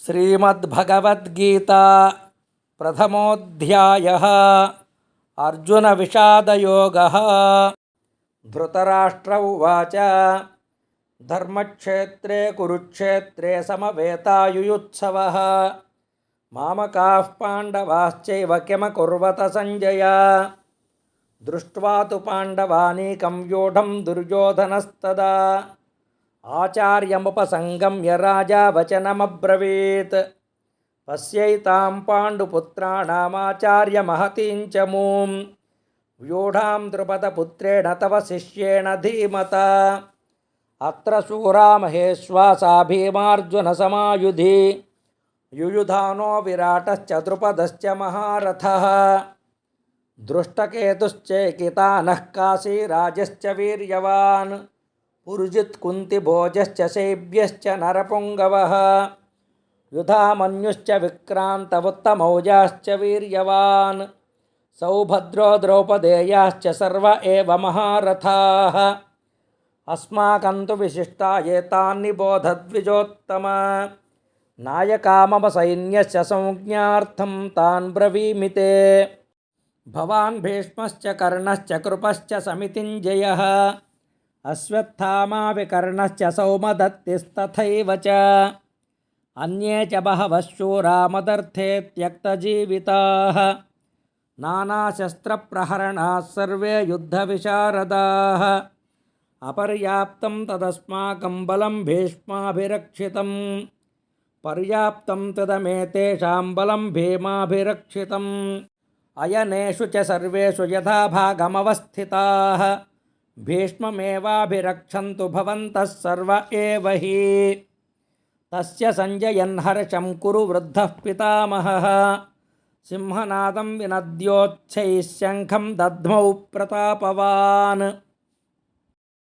श्रीमद्भगवद्गीता प्रथमोऽध्यायः अर्जुनविषादयोगः। धृतराष्ट्र उवाच धर्मक्षेत्रे कुरुक्षेत्रे समवेतायुयुत्सवः मामकाः पाण्डवाश्चैव किमकुर्वत सञ्जय। दृष्ट्वा तु पाण्डवानीकं व्यूढं दुर्योधनस्तदा आचार्यमुपसंगम्य राजा वचनमब्रवीत् पश्यैतां पाण्डुपुत्राणामाचार्यमहतीं च मूं व्यूढां द्रुपदपुत्रेण तव शिष्येण धीमता। अत्र शूरा महेश्वासा भीमार्जुनसमायुधि युयुधानो विराटश्च द्रुपदश्च महारथः दृष्टकेतुश्चैकितानः काशीराजश्च वीर्यवान् पुरुजित् कुन्तिभोजश्च शैब्यश्च नरपुङ्गवः युधामन्युश्च विक्रान्तवुत्तमौजाश्च वीर्यवान् सौभद्रो द्रौपदेयाश्च सर्व एव महारथाः। अस्माकं तु विशिष्टा एतान्निबोधद्विजोत्तम। नायका मम सैन्यस्य संज्ञार्थं तान् ब्रवीमि ते। भवान् भीष्मश्च कर्णश्च कृपश्च समितिञ्जयः अश्वत्थामा विकर्णश्च सौमदत्तिस्तथैव च अन्ये च बहवः शूरा मदर्थे त्यक्तजीविताः नानाशस्त्रप्रहरणाः सर्वे युद्धविशारदाः। अपर्याप्तं तदस्माकं बलं भीष्माभिरक्षितं पर्याप्तं तदमेतेषां बलं भीमाभिरक्षितम् अयनेषु च सर्वेषु यथा भागमवस्थिताः भीष्ममेवाभिरक्षन्तु भवन्तः सर्व एव हि। तस्य सञ्जयन् हर्षं कुरु वृद्धः पितामहः सिंहनादं विनद्योच्छैः शङ्खं दद्मौ प्रतापवान्।